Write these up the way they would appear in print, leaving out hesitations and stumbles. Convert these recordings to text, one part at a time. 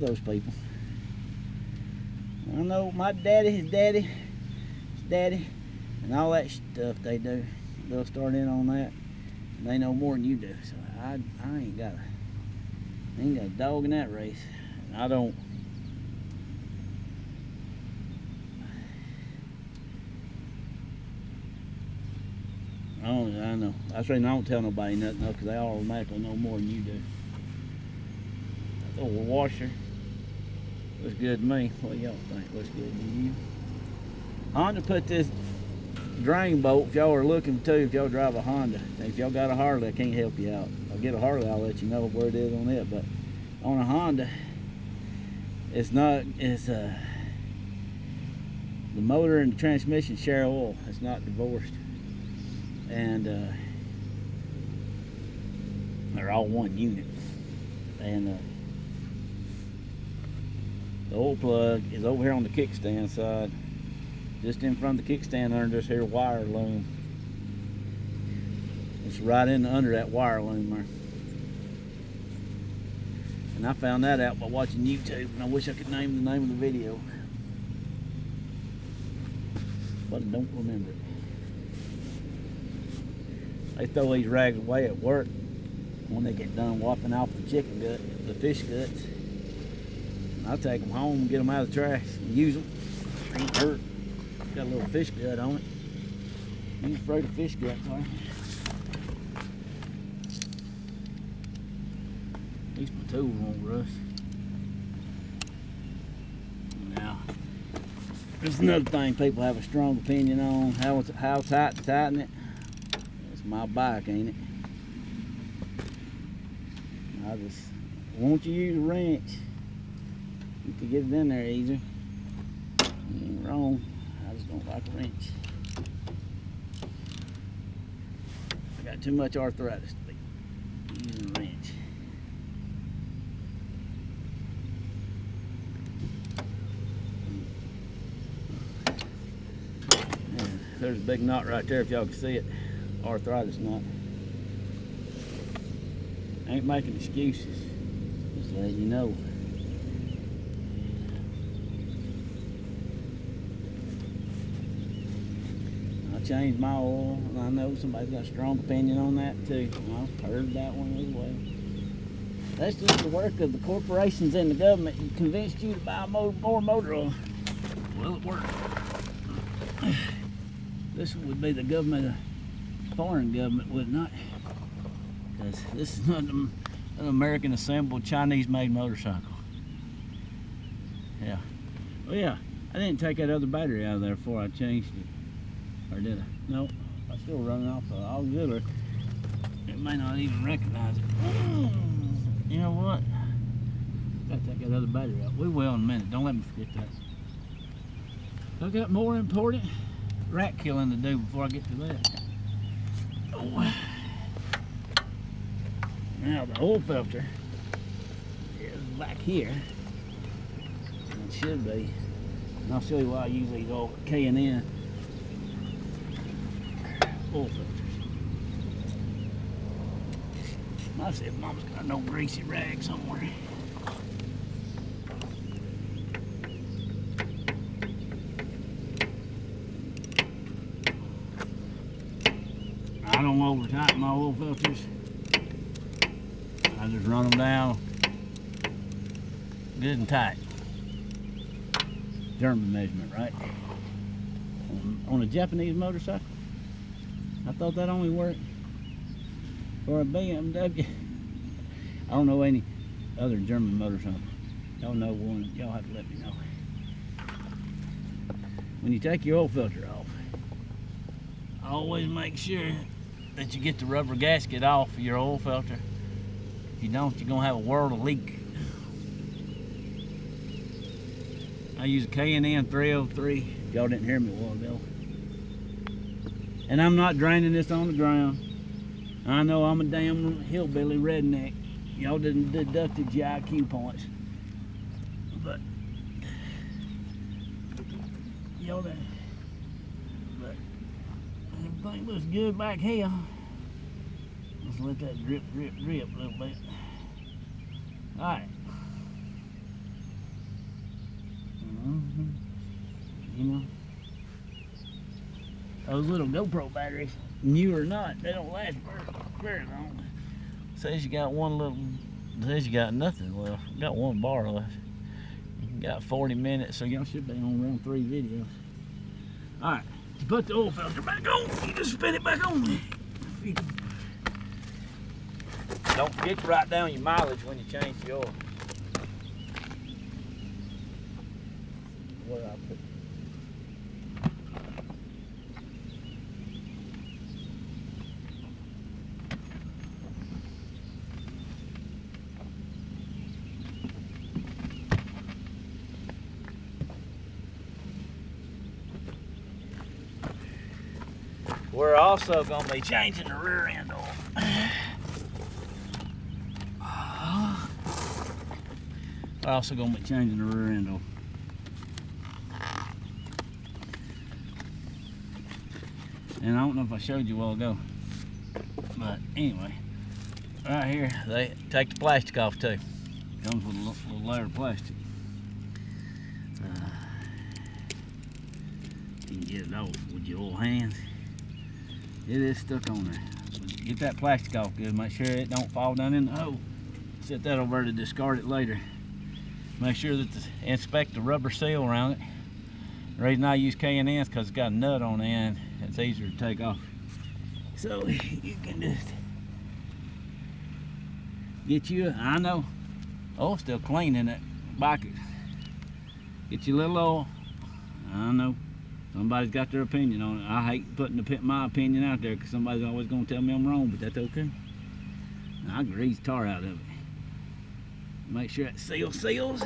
those people. I know my daddy, his daddy, and all that stuff they do. They'll start in on that, and they know more than you do. So I ain't got a dog in that race. And I don't. I know. That's the reason I don't tell nobody nothing, because they automatically know more than you do. That old washer looks good to me. What do y'all think? Looks good to you? Honda put this drain bolt, if y'all are looking too, if y'all drive a Honda. If y'all got a Harley, I can't help you out. If I get a Harley, I'll let you know where it is on it. But on a Honda, the motor and the transmission share oil. It's not divorced. And they're all one unit. And the oil plug is over here on the kickstand side, just in front of the kickstand under this here wire loom. It's right in under that wire loom there. And I found that out by watching YouTube, and I wish I could name the name of the video, but I don't remember it. They throw these rags away at work when they get done whopping off the chicken gut, the fish guts. And I take them home and get them out of the trash and use them. Ain't hurt. Got a little fish gut on it. You ain't afraid of fish guts, are you? At least my tools won't rust. Now, there's another thing people have a strong opinion on, how tight to tighten it. It's my bike, ain't it? I just want you to use a wrench. You can get it in there easier. You ain't wrong. I just don't like a wrench. I got too much arthritis to be using a wrench. And there's a big knot right there if y'all can see it. Arthritis knot. I ain't making excuses. Just letting you know. I changed my oil, and I know somebody's got a strong opinion on that too. I've heard that one as well. That's just the work of the corporations and the government who convinced you to buy more motor oil. Well, it worked. This would be the government, foreign government, would not. Because this is not an American assembled Chinese made motorcycle. Yeah. Oh yeah, I didn't take that other battery out of there before I changed it. Or did I? No, I'm still running off of auxiliary. It may not even recognize it. You know what? Gotta take that other battery out. We will in a minute. Don't let me forget that. I got more important rat killing to do before I get to that. Oh. Now the oil filter is back here. It should be. And I'll show you why I use these old K&N oil filters. I said Mama's got no greasy rag somewhere. I don't over tighten my oil filters. I just run them down good and tight. German measurement, right? On a Japanese motorcycle. I thought that only worked for a BMW. I don't know any other German motorcycle. Y'all know one, y'all have to let me know. When you take your oil filter off, always make sure that you get the rubber gasket off of your oil filter. If you don't, you're gonna have a world of leak. I use a K&N 303. Y'all didn't hear me a while ago. And I'm not draining this on the ground. I know I'm a damn hillbilly redneck. Y'all didn't deducted your IQ points. But y'all didn't. But everything looks good back here. Let's let that drip a little bit. Alright. Those little GoPro batteries, new or not, they don't last very long. Says you got one little, says you got nothing left. Got one bar left. You got 40 minutes, so y'all should be on around 3 videos. All right, to put the oil filter back on, you just spin it back on. Don't forget to write down your mileage when you change the oil. Where I put it? We're also going to be changing the rear end oil. We're also going to be changing the rear end oil. And I don't know if I showed you a while ago, but anyway, right here they take the plastic off too. Comes with a little layer of plastic. You can get it off with your little hands. It is stuck on there. Get that plastic off good. Make sure it don't fall down in the hole. Set that over to discard it later. Make sure that inspect the rubber seal around it. The reason I use K&N is because it's got a nut on the end. It's easier to take off. So you can just get you, I know, oh, still clean in that bucket. Get you a little oil. I know. Somebody's got their opinion on it. I hate putting my opinion out there because somebody's always going to tell me I'm wrong, but that's okay. I grease tar out of it. Make sure that seal seals.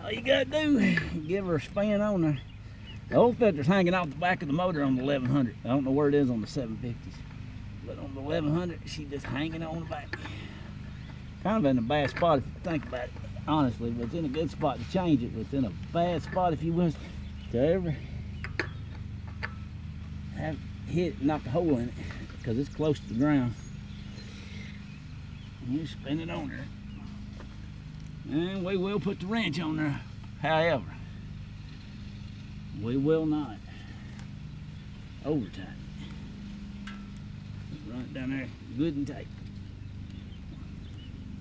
All you got to do, give her a spin on there. The oil filter's hanging off the back of the motor on the 1100. I don't know where it is on the 750s. But on the 1100, she's just hanging on the back. Kind of in a bad spot if you think about it, honestly. But it's in a good spot to change it. But it's in a bad spot if you was to ever have hit, knock a hole in it, because it's close to the ground. And you spin it on there. And we will put the wrench on there. However, we will not over tight it. Run it down there good and tight.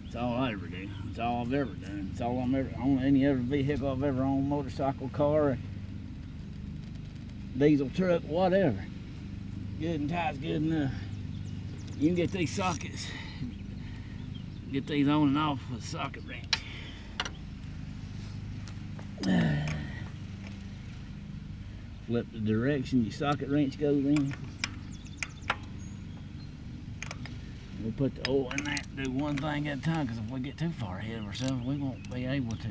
That's all I ever do. That's all I've ever done. It's all I'm ever on any other vehicle I've ever owned, motorcycle, car, diesel truck, whatever. Good and tight's good enough. You can get these sockets, get these on and off with a socket wrench. Flip the direction your socket wrench goes in. We'll put the oil in that, do one thing at a time, because if we get too far ahead of ourselves, we won't be able to.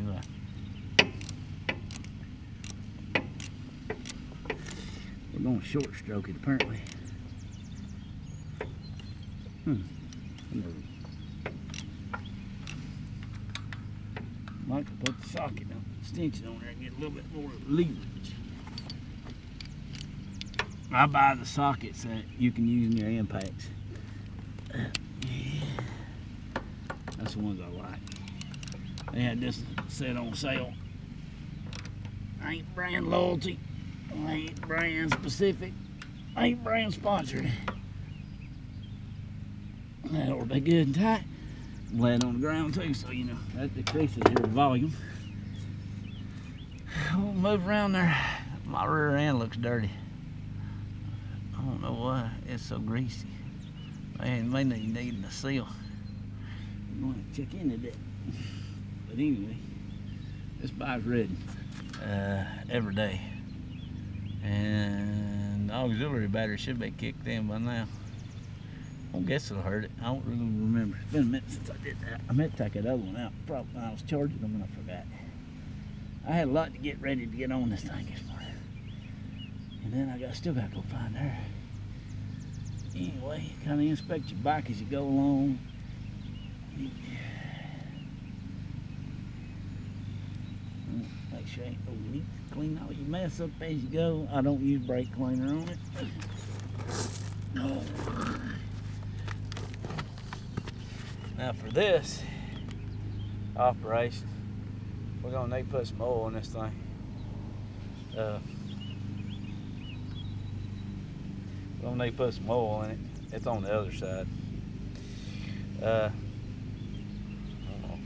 We're going to short stroke it apparently. Might put the socket on, extension on there and get a little bit more leverage. I buy the sockets that you can use in your impacts. That's the ones I like. They had this set on sale. Ain't brand loyalty, ain't brand specific, ain't brand sponsored. That'll be good and tight. Lay it on the ground too, so you know that decreases your volume. We'll move around there. My rear end looks dirty. I don't know why it's so greasy. Man, may need a seal. I'm going to check into that. But anyway, this bike's ridden every day, and the auxiliary battery should be kicked in by now. I guess it'll hurt it. I don't really remember. It's been a minute since I did that. I meant to take that other one out. Probably when I was charging them and I forgot. I had a lot to get ready to get on this thing this morning. And then still got to go find her. Anyway, kind of inspect your bike as you go along. Make sure ain't no leaks. Clean all your mess up as you go. I don't use brake cleaner on it. No. Now for this operation, we're gonna need to put some oil in this thing. We're gonna need to put some oil in it. It's on the other side. I don't know.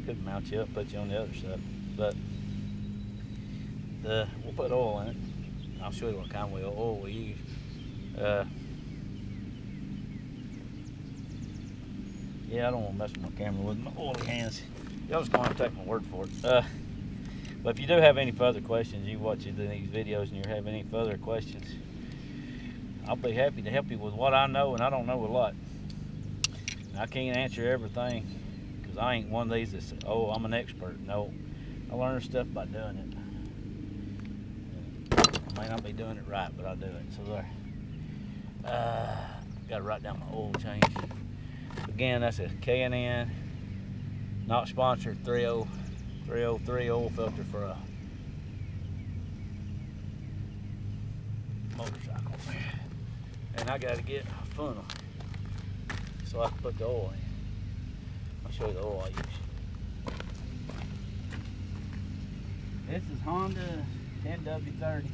Could mount you up, put you on the other side, but we'll put oil in it. I'll show you what kind of oil we use. Yeah, I don't want to mess with my camera with my oily hands. Y'all just gonna have to take my word for it. But if you do have any further questions, you watch these videos and you have any further questions, I'll be happy to help you with what I know, and I don't know a lot. And I can't answer everything because I ain't one of these that's, oh, I'm an expert. No, I learn stuff by doing it. I may not be doing it right, but I do it. So there. Got to write down my oil change. Again, that's a K&N, not sponsored, 303 oil filter for a motorcycle. And I got to get a funnel so I can put the oil in. I'll show you the oil I use. This is Honda 10W30.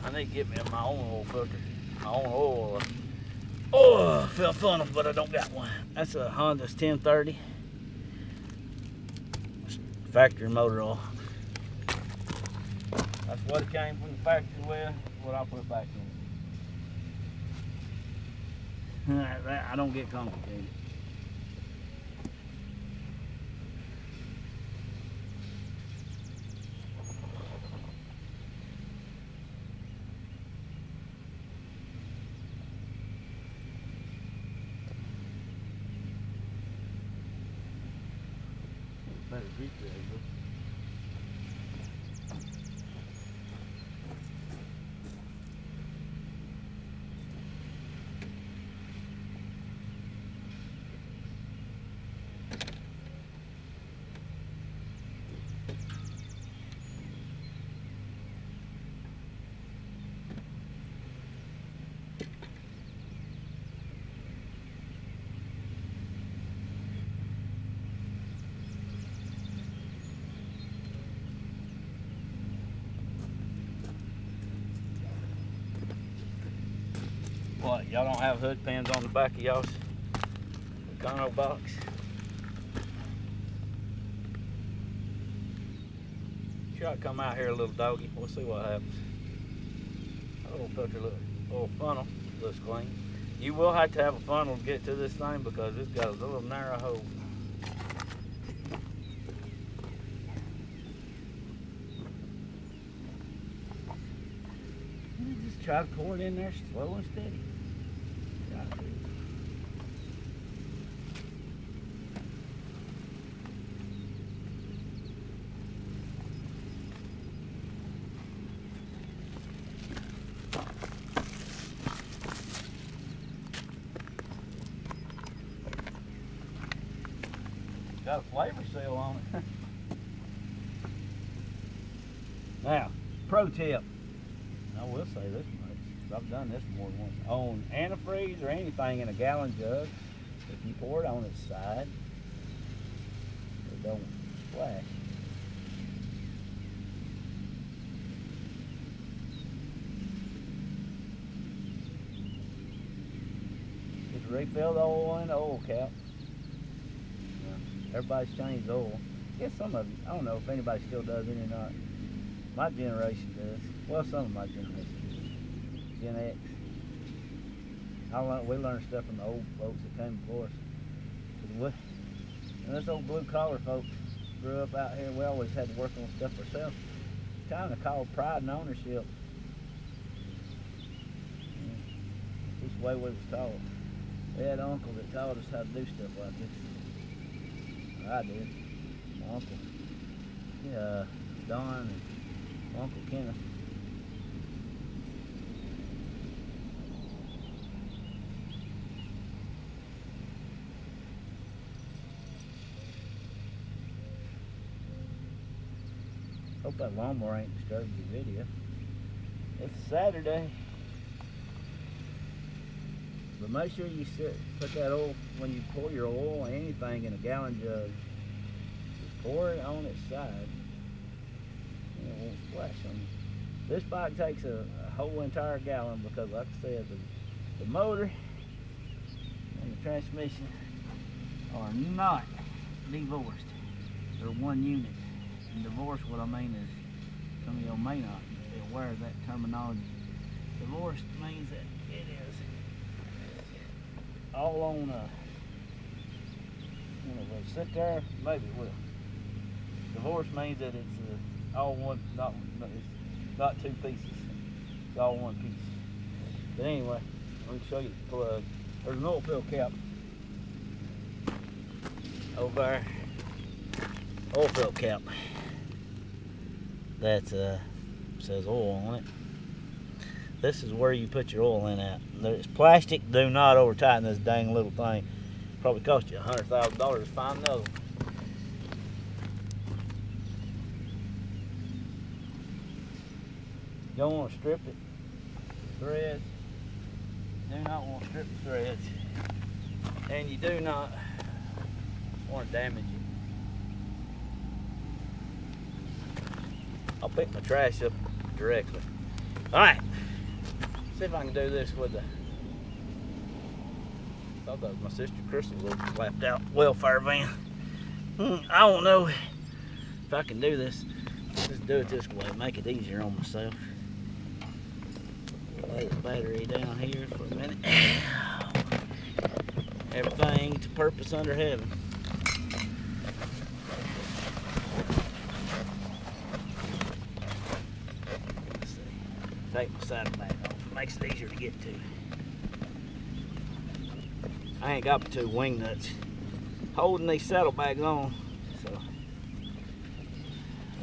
I need to get me my own oil filter, my own oil fill funnel, but I don't got one. That's a Honda's 1030. Factory motor oil. That's what it came from the factory with, what I'll put back in. I don't get complicated. Better grease there, bro. What, y'all don't have hood pins on the back of y'all's Econo box? Try to come out here a little doggy. We'll see what happens. Oil filter, little funnel looks clean. You will have to have a funnel to get to this thing because it's got a little narrow hole. Just try to pour it in there slow and steady. Got a flavor seal on it. Now, pro tip. I will say this much. I've done this more than once. On antifreeze or anything in a gallon jug, if you pour it on its side, it don't splash. Just refill the oil in the oil cap. Everybody's changed oil. I guess some of you, I don't know if anybody still does it or not. My generation does. Well, some of my generation does. Gen X. We learned stuff from the old folks that came before us. And this old blue collar folks grew up out here. We always had to work on stuff ourselves. Kind of called pride and ownership. This is the way we was taught. We had uncles that taught us how to do stuff like this. I did. My uncle, Don, and my Uncle Kenneth. Hope that lawnmower ain't disturbed your video. It's Saturday. But make sure you put that oil, when you pour your oil or anything in a gallon jug, just pour it on its side and it won't splash on you. This bike takes a whole entire gallon because, like I said, the motor and the transmission are not divorced. They're one unit. And divorced, what I mean is, some of y'all may not be aware of that terminology. Divorced means that it is all on will it sit there? Maybe it will. Divorce means that it's all one, it's not two pieces. It's all one piece. But anyway, let me show you the plug. There's an oil fill cap over there. Oil fill cap. That says oil on it. This is where you put your oil in at. It's plastic. Do not over tighten this dang little thing. Probably cost you $100,000 to find another one. You don't want to strip it. Threads. Do not want to strip the threads. And you do not want to damage it. I'll pick my trash up directly. Alright. See if I can do this with the... I thought that was my sister Crystal's little flapped out welfare van. I don't know if I can do this. Just do it this way, make it easier on myself. Lay the battery down here for a minute. Everything to purpose under heaven. Let's see. Take my saddlebag off. It makes it easier to get to. I ain't got my two wing nuts holding these saddlebags on, so I'm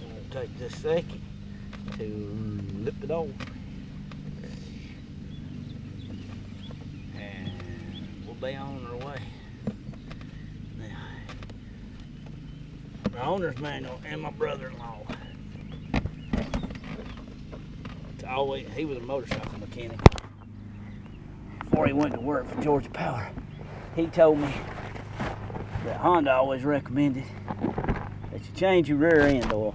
gonna take this second to lift it over, and we'll be on our way. Now, the owner's manual and my brother-in-law. He was a motorcycle mechanic before he went to work for Georgia Power. He told me that Honda always recommended that you change your rear end oil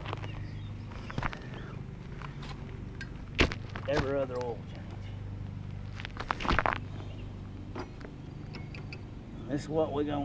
every other oil change. This is what we're going to